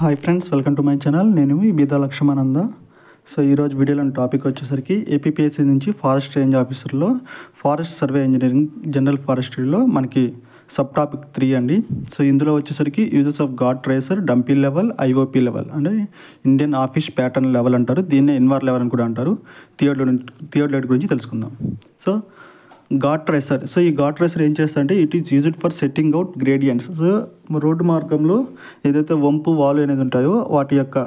Hi friends, welcome to my channel. నేను మీ బీదా లక్ష్మానంద. So ఈరోజు వీడియోలోని టాపిక్ వచ్చేసరికి ఏపీపీఎస్సీ నుంచి ఫారెస్ట్ రేంజ్ ఆఫీసర్లో ఫారెస్ట్ సర్వే ఇంజనీరింగ్ జనరల్ ఫారెస్ట్రీలో మనకి సబ్ టాపిక్ 3 అండి. సో ఇందులో వచ్చేసరికి uses of ghat tracer, dumpy level, IOP level అంటే ఇండియన్ ఆఫీస్ ప్యాటర్న్ లెవెల్ అంటారు. దీన్నే ఇన్వార్ లెవెల్ అని కూడా అంటారు. థియోడ్ గురించి తెలుసుకుందాం. So God tracer. సో ఈ గాడ్ ట్రేసర్ ఏం చేస్తారంటే it is used for setting out gradients. So road మార్గంలో ఏదైతే వంపు వాలు అనేది ఉంటాయో వాటి యొక్క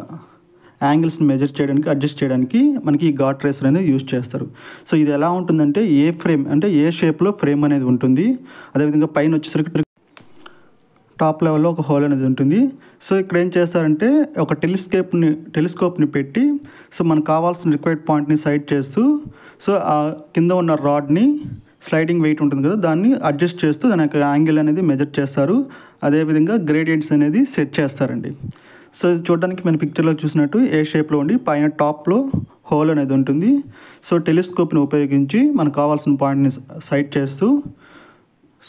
యాంగిల్స్ని మెజర్ చేయడానికి, అడ్జస్ట్ చేయడానికి మనకి ఈ గాడ్ ట్రేసర్ అనేది యూజ్ చేస్తారు. సో ఇది ఎలా ఉంటుందంటే ఏ ఫ్రేమ్ అంటే ఏ షేప్లో ఫ్రేమ్ అనేది ఉంటుంది. అదేవిధంగా పైన వచ్చేసరికి టాప్ లెవెల్లో ఒక హోల్ అనేది ఉంటుంది. సో ఇక్కడ ఏం చేస్తారంటే ఒక టెలిస్కోప్ని పెట్టి సో మనకు కావాల్సిన రిక్వైర్డ్ పాయింట్ని సైడ్ చేస్తూ సో ఆ కింద ఉన్న రాడ్ని స్లైడింగ్ వెయిట్ ఉంటుంది కదా, దాన్ని అడ్జస్ట్ చేస్తూ దాని యొక్క యాంగిల్ అనేది మెజర్ చేస్తారు. అదేవిధంగా గ్రేడియంట్స్ అనేది సెట్ చేస్తారండి. సో ఇది చూడడానికి మన పిక్చర్లో చూసినట్టు ఏ షేప్లో ఉండి పైన టాప్లో హోల్ అనేది ఉంటుంది. సో టెలిస్కోప్ని ఉపయోగించి మనకు కావాల్సిన పాయింట్ని సైడ్ చేస్తూ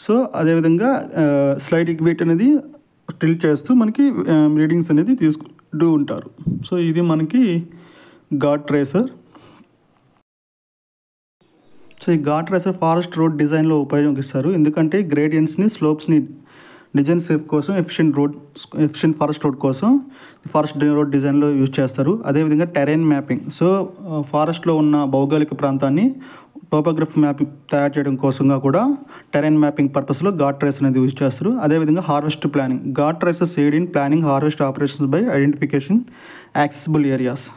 సో అదేవిధంగా స్లైడింగ్ వెయిట్ అనేది టిల్ట్ చేస్తూ మనకి రీడింగ్స్ అనేది తీసుకుంటూ ఉంటారు. సో ఇది మనకి గాడ్ ట్రేసర్. సో ఈ గాడ్ ట్రేసర్ ఫారెస్ట్ రోడ్ డిజైన్లో ఉపయోగిస్తారు. ఎందుకంటే గ్రేడియంట్స్ని, స్లోప్స్ని డిజైన్ సేఫ్ కోసం, ఎఫిషియెంట్ ఫారెస్ట్ రోడ్ కోసం ఫారెస్ట్ రోడ్ డిజైన్లో యూజ్ చేస్తారు. అదేవిధంగా టెరైన్ మ్యాపింగ్. సో ఫారెస్ట్లో ఉన్న భౌగోళిక ప్రాంతాన్ని టోపోగ్రఫీ మ్యాపింగ్ తయారు చేయడం కోసంగా కూడా టెరైన్ మ్యాపింగ్ పర్పస్లో గాడ్ ట్రేస్ అనేది యూజ్ చేస్తారు. అదేవిధంగా harvest planning. God traces aid in planning harvest operations by identification accessible areas.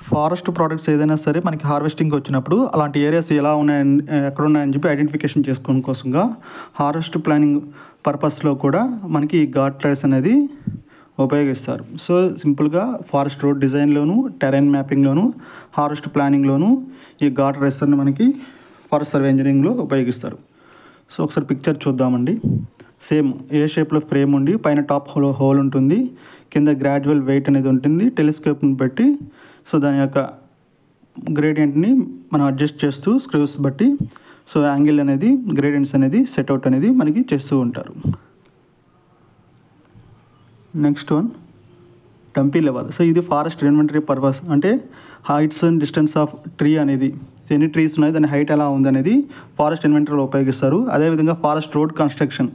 Forest products ఏదైనా సరే మనకి హార్వెస్టింగ్కి వచ్చినప్పుడు అలాంటి ఏరియాస్ ఎలా ఉన్నాయని, ఎక్కడ ఉన్నాయని చెప్పి ఐడెంటిఫికేషన్ చేసుకోవడం కోసంగా హార్వెస్ట్ ప్లానింగ్ పర్పస్లో కూడా మనకి ఈ గాడ్ ట్రేస్ అనేది ఉపయోగిస్తారు. సో సింపుల్గా ఫారెస్ట్ రోడ్ డిజైన్లోను, టెరైన్ మ్యాపింగ్లోను, హార్వెస్ట్ ప్లానింగ్లోను ఈ గాడ్ ట్రేసర్ని మనకి ఫారెస్ట్ సర్వే ఇంజనీరింగ్లో ఉపయోగిస్తారు. సో ఒకసారి పిక్చర్ చూద్దామండి. సేమ్ ఏ షేప్లో ఫ్రేమ్ ఉండి పైన టాప్ హోల్ ఉంటుంది, కింద గ్రాడ్యువల్ వెయిట్ అనేది ఉంటుంది. టెలిస్కోప్ని పెట్టి సో దాని యొక్క గ్రేడియంట్ని మనం అడ్జస్ట్ చేస్తూ స్క్రూస్ బట్టి సో యాంగిల్ అనేది, గ్రేడియంట్స్ అనేది సెట్అవుట్ అనేది మనకి చేస్తూ ఉంటారు. Next one dumpy level. So ఇది ఫారెస్ట్ ఇన్వెంటరీ పర్పస్ అంటే heights and distance of tree అనేది, ఎన్ని ట్రీస్ ఉన్నాయి దాని హైట్ ఎలా ఉంది అనేది ఫారెస్ట్ ఇన్వెంటరీలో ఉపయోగిస్తారు. అదేవిధంగా forest road construction.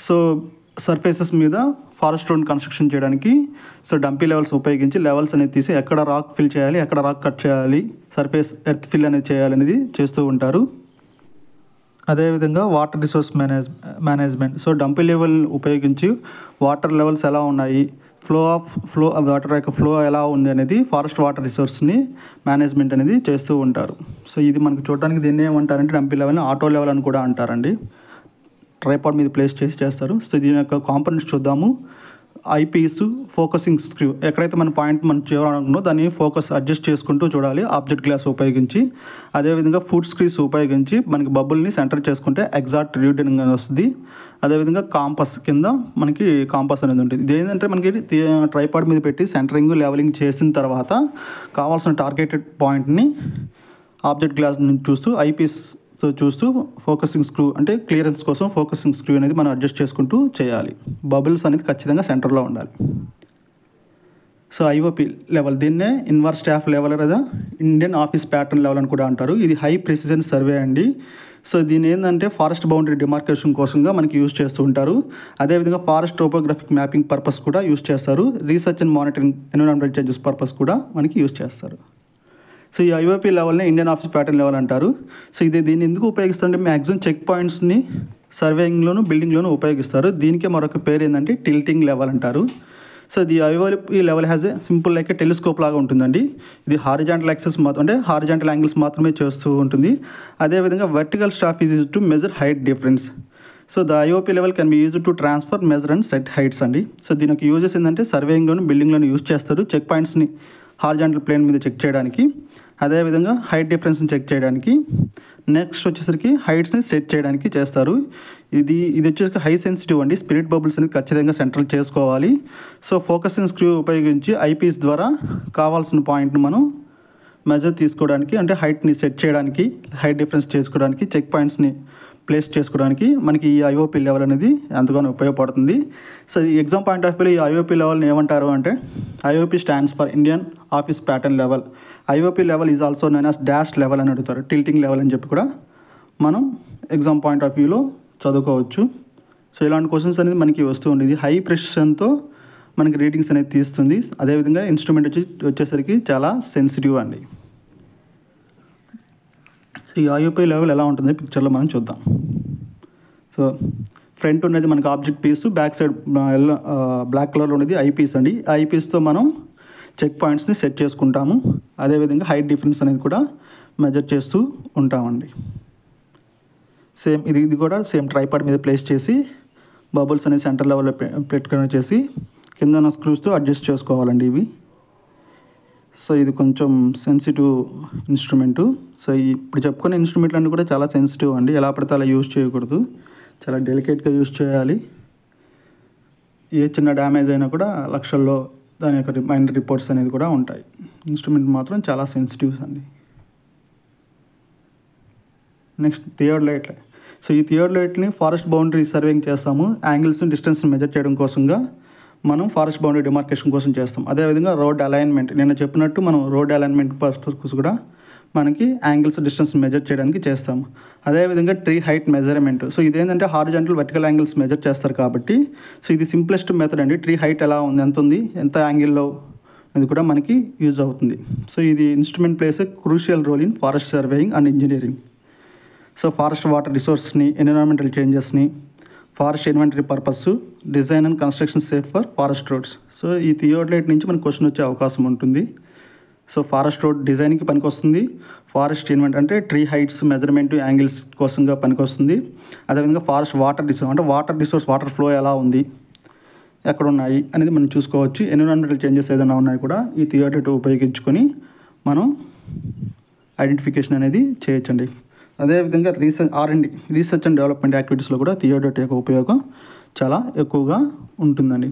So surfaces మీద ఫారెస్ట్ రోడ్ కన్స్ట్రక్షన్ చేయడానికి సో డంపీ లెవెల్స్ ఉపయోగించి లెవెల్స్ అనేది తీసి ఎక్కడ రాక్ ఫిల్ చేయాలి, ఎక్కడ రాక్ కట్ చేయాలి, సర్ఫేస్ ఎర్త్ ఫిల్ అనేది చేయాలి అనేది చేస్తూ ఉంటారు. అదేవిధంగా water resource management. So dumpy level ఉపయోగించి వాటర్ లెవెల్స్ ఎలా ఉన్నాయి, వాటర్ యొక్క ఫ్లో ఎలా ఉంది అనేది ఫారెస్ట్ వాటర్ రిసోర్స్ని మేనేజ్మెంట్ అనేది చేస్తూ ఉంటారు. సో ఇది మనకు చూడడానికి దీన్ని ఏమంటారంటే డంపీ లెవెల్ని ఆటో లెవెల్ అని కూడా అంటారండి. ట్రైపాడ్ మీద ప్లేస్ చేసి చేస్తారు. సో దీని యొక్క కాంపోనెంట్స్ చూద్దాము. Eyepiece, focusing screw. ఎక్కడైతే మన పాయింట్ మనం చేయాలనుకుందో దాన్ని ఫోకస్ అడ్జస్ట్ చేసుకుంటూ చూడాలి ఆబ్జెక్ట్ గ్లాస్ ఉపయోగించి. అదేవిధంగా ఫుట్ స్క్రీస్ ఉపయోగించి మనకి బబుల్ని సెంటర్ చేసుకుంటే ఎగ్జాక్ట్ రీడింగ్ అనేది వస్తుంది. అదేవిధంగా కాంపస్ కింద మనకి కాంపస్ అనేది ఉంటుంది. ఇది ఏంటంటే మనకి ట్రైపాడ్ మీద పెట్టి సెంటరింగ్, లెవెలింగ్ చేసిన తర్వాత కావాల్సిన టార్గెటెడ్ పాయింట్ని ఆబ్జెక్ట్ గ్లాస్ నుంచి చూస్తూ ఐపీస్తో చూస్తూ ఫోకసింగ్ స్క్రూ అంటే క్లియరెన్స్ కోసం ఫోకసింగ్ స్క్రూ అనేది మనం అడ్జస్ట్ చేసుకుంటూ చేయాలి. బబుల్స్ అనేది ఖచ్చితంగా సెంటర్లో ఉండాలి. సో ఐఓపీ లెవెల్, దీన్నే ఇన్వార్ స్టాఫ్ లెవెల్ లేదా ఇండియన్ ఆఫీస్ ప్యాటర్న్ లెవెల్ అని కూడా అంటారు. ఇది హై ప్రిసిజన్ సర్వే అండి. సో దీని ఏంటంటే ఫారెస్ట్ బౌండరీ డిమార్కేషన్ కోసంగా మనకి యూజ్ చేస్తూ ఉంటారు. అదేవిధంగా ఫారెస్ట్ టోపోగ్రఫిక్ మ్యాపింగ్ పర్పస్ కూడా యూజ్ చేస్తారు. Research and monitoring, environmental changes purpose కూడా మనకి యూజ్ చేస్తారు. సో ఈ ఐఓపీ లెవెల్ని ఇండియన్ ఆఫీస్ ప్యాటర్న్ లెవెల్ అంటారు. సో దీన్ని ఎందుకు ఉపయోగిస్తారంటే మ్యాక్సిమం చెక్ పాయింట్స్ని సర్వేయింగ్లోను, బిల్డింగ్లోను ఉపయోగిస్తారు. దీనికే మరొక పేరు ఏంటంటే టిల్టింగ్ లెవెల్ అంటారు. So the ఐఓపీ level has a simple like A telescope లాగా ఉంటుందండి. ఇది హారిజాంటల్ యాక్సెస్ అంటే హారిజాంటల్ యాంగిల్స్ మాత్రమే చేస్తూ ఉంటుంది. అదేవిధంగా vertical staff is used to measure height difference. So the ఐఓపీ level can be used to transfer, measure and set heights అండి. So దీని యొక్క యూజెస్ ఏంటంటే సర్వేయింగ్లోను, బిల్డింగ్లోను యూజ్ చేస్తారు. చెక్ పాయింట్స్ని హారిజాంటల్ ప్లేన్ మీద చెక్ చేయడానికి, అదేవిధంగా హైట్ డిఫరెన్స్ని చెక్ చేయడానికి, నెక్స్ట్ వచ్చేసరికి హైట్స్ని సెట్ చేయడానికి చేస్తారు. ఇది వచ్చేసరికి హై సెన్సిటివ్ అండి. స్పిరిట్ బబుల్స్ అనేది ఖచ్చితంగా సెంట్రల్ చేసుకోవాలి. సో ఫోకసింగ్ స్క్రూ ఉపయోగించి ఐపీస్ ద్వారా కావాల్సిన పాయింట్ని మనం మెజర్ తీసుకోవడానికి అంటే హైట్ని సెట్ చేయడానికి, హైట్ డిఫరెన్స్ చేసుకోవడానికి, చెక్ పాయింట్స్ని ప్లేస్ చేసుకోవడానికి మనకి ఈ ఐఓపి లెవెల్ అనేది ఎంతగానో ఉపయోగపడుతుంది. సో ఈ ఎగ్జామ్ పాయింట్ ఆఫ్ వ్యూలో ఈ ఐఓపి లెవెల్ని ఏమంటారు అంటే IOP stands for Indian office pattern level. IOP level is also known as dash level అని అడుగుతారు, టిల్టింగ్ లెవెల్ అని చెప్పి కూడా మనం ఎగ్జామ్ పాయింట్ ఆఫ్ వ్యూలో చదువుకోవచ్చు. సో ఇలాంటి క్వశ్చన్స్ అనేది మనకి వస్తూ ఉండేది. హై ప్రెసిషన్తో మనకి రీడింగ్స్ అనేది తీస్తుంది. అదేవిధంగా ఇన్స్ట్రుమెంట్ వచ్చేసరికి చాలా సెన్సిటివ్ అండి. సో ఈ ఐఓపి లెవెల్ ఎలా ఉంటుంది పిక్చర్లో మనం చూద్దాం. సో ఫ్రంట్ ఉన్నది మనకి object piece, back side black కలర్లో ఉన్నది ఐ పీస్ అండి. ఐ పీస్తో మనం చెక్ పాయింట్స్ని సెట్ చేసుకుంటాము. అదేవిధంగా హైట్ డిఫరెన్స్ అనేది కూడా మెజర్ చేస్తూ ఉంటామండి. సేమ్ ఇది కూడా సేమ్ ట్రైపాడ్ మీద ప్లేస్ చేసి బబుల్స్ అనేది సెంటర్ లెవెల్లో పెట్టుకుని చేసి కింద స్క్రూస్తో అడ్జస్ట్ చేసుకోవాలండి ఇవి. సో ఇది కొంచెం సెన్సిటివ్ ఇన్స్ట్రుమెంటు. సో ఇప్పుడు చెప్పుకునే ఇన్స్ట్రుమెంట్లన్నీ కూడా చాలా సెన్సిటివ్ అండి. ఎలా పడితే అలా యూజ్ చేయకూడదు, చాలా డెలికేట్గా యూజ్ చేయాలి. ఏ చిన్న డ్యామేజ్ అయినా కూడా లక్షల్లో దాని యొక్క రిమైండర్ రిపోర్ట్స్ అనేది కూడా ఉంటాయి. ఇన్స్ట్రుమెంట్ మాత్రం చాలా సెన్సిటివ్స్ అండి. Next theodolite. సో ఈ థియోడలైట్ని ఫారెస్ట్ బౌండరీ సర్వేయింగ్ చేస్తాము. యాంగిల్స్ని డిస్టెన్స్ని మెజర్ చేయడం కోసంగా మనం ఫారెస్ట్ బౌండరీ డిమార్కేషన్ కోసం చేస్తాం. అదేవిధంగా రోడ్ అలైన్మెంట్, నేను చెప్పినట్టు మనం రోడ్ అలైన్మెంట్ పర్పస్ కూడా మనకి యాంగిల్స్ డిస్టెన్స్ మెజర్ చేయడానికి చేస్తాము. అదేవిధంగా ట్రీ హైట్ మెజర్మెంట్. సో ఇదేంటంటే హారిజాంటల్ వర్టికల్ యాంగిల్స్ మెజర్ చేస్తారు కాబట్టి సో ఇది సింప్లెస్ట్ మెథడ్ అండి. ట్రీ హైట్ ఎలా ఉంది, ఎంత ఉంది, ఎంత యాంగిల్లో అది కూడా మనకి యూజ్ అవుతుంది. సో ఇది instrument plays a crucial role in forest surveying and engineering. So forest water రిసోర్స్ని, ఎన్విరాన్మెంటల్ చేంజెస్ని, forest inventory purpose, design and construction safe for forest roads. So ఈ థియోడలైట్ నుంచి మనకు క్వశ్చన్ వచ్చే అవకాశం ఉంటుంది. సో ఫారెస్ట్ రోడ్ డిజైన్కి పనికి వస్తుంది. ఫారెస్ట్ ఇన్వెంట్ అంటే ట్రీ హైట్స్ మెజర్మెంట్ యాంగిల్స్ కోసంగా పనికి వస్తుంది. అదేవిధంగా ఫారెస్ట్ వాటర్ రిసోర్స్ అంటే వాటర్ రిసోర్స్, వాటర్ ఫ్లో ఎలా ఉంది, ఎక్కడ ఉన్నాయి అనేది మనం చూసుకోవచ్చు. ఎన్విరాన్మెంటల్ చేంజెస్ ఏదైనా ఉన్నాయి కూడా ఈ థియోడలైట్ ఉపయోగించుకొని మనం ఐడెంటిఫికేషన్ అనేది చేయొచ్చండి. అదేవిధంగా రీసెర్చ్ అండ్ డెవలప్మెంట్ యాక్టివిటీస్లో కూడా థియోడలైట్ యొక్క ఉపయోగం చాలా ఎక్కువగా ఉంటుందండి.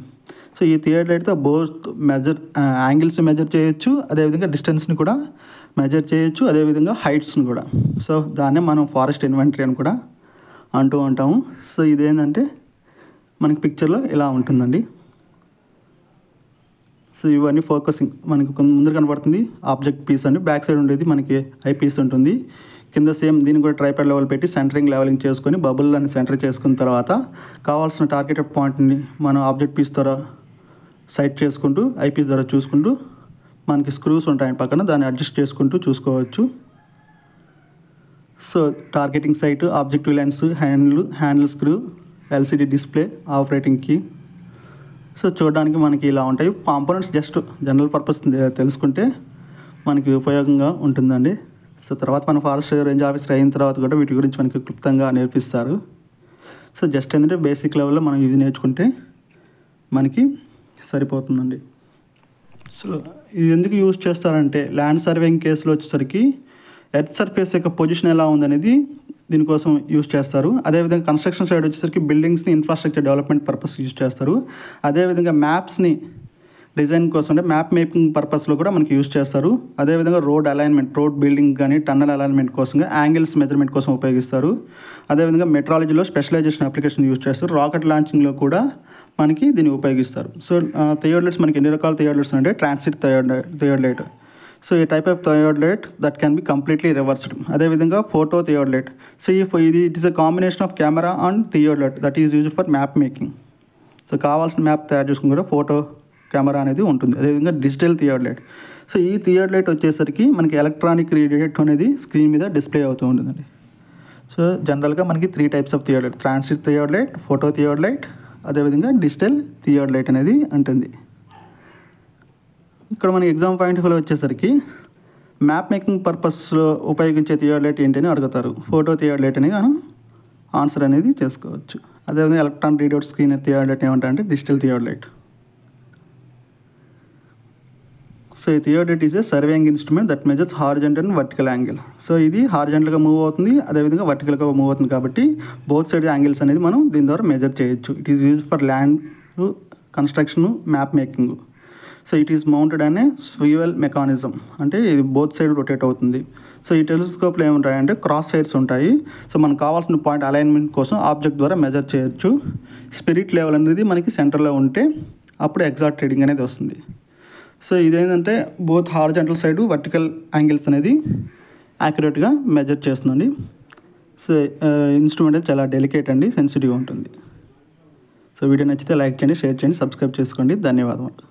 సో ఈ థియోడలైట్తో బోత్ యాంగిల్స్ మెజర్ చేయొచ్చు, అదేవిధంగా డిస్టెన్స్ని కూడా మెజర్ చేయొచ్చు, అదేవిధంగా హైట్స్ని కూడా. సో దాన్నే మనం ఫారెస్ట్ ఇన్వెంటరీ అని కూడా అంటూ ఉంటాము. సో ఇదేంటంటే మనకి పిక్చర్లో ఇలా ఉంటుందండి. సో ఇవన్నీ ఫోకసింగ్ మనకి ముందర కనబడుతుంది ఆబ్జెక్ట్ పీస్ అండి. బ్యాక్ సైడ్ ఉండేది మనకి ఐ పీస్ ఉంటుంది. కింద సేమ్ దీన్ని కూడా ట్రైపాడ్ లెవెల్ పెట్టి సెంటరింగ్ లెవెలింగ్ చేసుకొని బబుల్ అని సెంటర్ చేసుకున్న తర్వాత కావాల్సిన టార్గెటెడ్ పాయింట్ని మనం ఆబ్జెక్ట్ పీస్ ద్వారా సైట్ చేసుకుంటూ ఐ పీస్ ద్వారా చూసుకుంటూ మనకి స్క్రూస్ ఉంటాయి పక్కన, దాన్ని అడ్జస్ట్ చేసుకుంటూ చూసుకోవచ్చు. So targeting sight, objective lens, handle screw, LCD display, operating key. So చూడడానికి మనకి ఇలా ఉంటాయి. కాంపోనెంట్స్ జస్ట్ జనరల్ పర్పస్ తెలుసుకుంటే మనకి ఉపయోగంగా ఉంటుందండి. సో తర్వాత మన ఫారెస్ట్ రేంజ్ ఆఫీసర్ అయిన తర్వాత కూడా వీటి గురించి మనకి క్లుప్తంగా నేర్పిస్తారు. సో జస్ట్ ఏంటంటే బేసిక్ లెవెల్లో మనం ఇది నేర్చుకుంటే మనకి సరిపోతుందండి. సో ఇది ఎందుకు యూజ్ చేస్తారంటే ల్యాండ్ సర్వేయింగ్ కేసులో వచ్చేసరికి ఎర్త్ సర్ఫేస్ యొక్క పొజిషన్ ఎలా ఉందనేది దీనికోసం యూజ్ చేస్తారు. అదేవిధంగా కన్స్ట్రక్షన్ సైడ్ వచ్చేసరికి బిల్డింగ్స్ని ఇన్ఫ్రాస్ట్రక్చర్ డెవలప్మెంట్ పర్పస్ యూజ్ చేస్తారు. అదేవిధంగా మ్యాప్స్ని డిజైన్ కోసం అంటే మ్యాప్ మేకింగ్ పర్పస్లో కూడా మనకి యూజ్ చేస్తారు. అదేవిధంగా రోడ్ అలైన్మెంట్, రోడ్ బిల్డింగ్ కానీ టన్నల్ అలైన్మెంట్ కోసంగా యాంగిల్స్ మెజర్మెంట్ కోసం ఉపయోగిస్తారు. అదేవిధంగా మెట్రాలజీలో స్పెషలైజేషన్ అప్లికేషన్ యూజ్ చేస్తారు. రాకెట్ లాంచింగ్లో కూడా మనకి దీన్ని ఉపయోగిస్తారు. సో థియోడలైట్స్ మనకి ఎన్ని రకాల థియోడలైట్స్ అంటే ట్రాన్సిట్ థియోడలైట్. సో ఈ type of theodolite that can be completely reversed. అదేవిధంగా ఫోటో థియోడలైట్. సో ఇది it is a combination of camera and theodolite that is used for map making. So కావాల్సిన map తయారు చేసుకుని కూడా photo camera అనేది ఉంటుంది. అదేవిధంగా డిజిటల్ థియోడలైట్. సో ఈ థియోడలైట్ వచ్చేసరికి మనకి ఎలక్ట్రానిక్ రేడియేట్ అనేది స్క్రీన్ మీద డిస్ప్లే అవుతూ ఉంటుందండి. సో జనరల్గా మనకి 3 types of theodolite: transit theodolite, photo theodolite, అదేవిధంగా డిజిటల్ థియోడలైట్ అనేది ఉంటుంది. ఇక్కడ మనకి ఎగ్జామ్ పాయింట్ ఆఫ్ వ్యూలో వచ్చేసరికి మ్యాప్ మేకింగ్ పర్పస్లో ఉపయోగించే థియోడలైట్ ఏంటని అడుగుతారు. ఫోటో థియోడలైట్ అనేది మనం ఆన్సర్ అనేది చేసుకోవచ్చు. అదేవిధంగా ఎలక్ట్రానిక్ రేడియేట్ స్క్రీన్ థియోడలైట్ ఏమంటారంటే డిజిటల్ థియోడలైట్. సో ఈ theodolite is a surveying instrument that measures horizontal and vertical angle. So ఇది హారిజాంటల్గా మూవ్ అవుతుంది, అదేవిధంగా వర్టికల్గా మూవ్ అవుతుంది కాబట్టి బోత్ సైడ్ యాంగిల్స్ అనేది మనం దీని ద్వారా మెజర్ చేయొచ్చు. It is use for land construction, map making. So it is mounted అనే స్వివెల్ మెకానిజం, అంటే ఇది బోత్ సైడ్ రొటేట్ అవుతుంది. సో ఈ టెలిస్కోప్లో ఏముంటాయంటే క్రాస్ సైడ్స్ ఉంటాయి. సో మనకు కావాల్సిన పాయింట్ అలైన్మెంట్ కోసం ఆబ్జెక్ట్ ద్వారా మెజర్ చేయొచ్చు. స్పిరిట్ లెవెల్ అనేది మనకి సెంటర్లో ఉంటే అప్పుడు ఎగ్జాక్ట్ రీడింగ్ అనేది వస్తుంది. సో ఇదేంటంటే both horizontal side vertical angles అనేది యాక్యురేట్గా మెజర్ చేస్తుందండి. సో ఇన్స్ట్రుమెంట్ చాలా డెలికేట్ అండి, సెన్సిటివ్ ఉంటుంది. సో వీడియో నచ్చితే లైక్ చేయండి, షేర్ చేయండి, సబ్స్క్రైబ్ చేసుకోండి. ధన్యవాదాలు.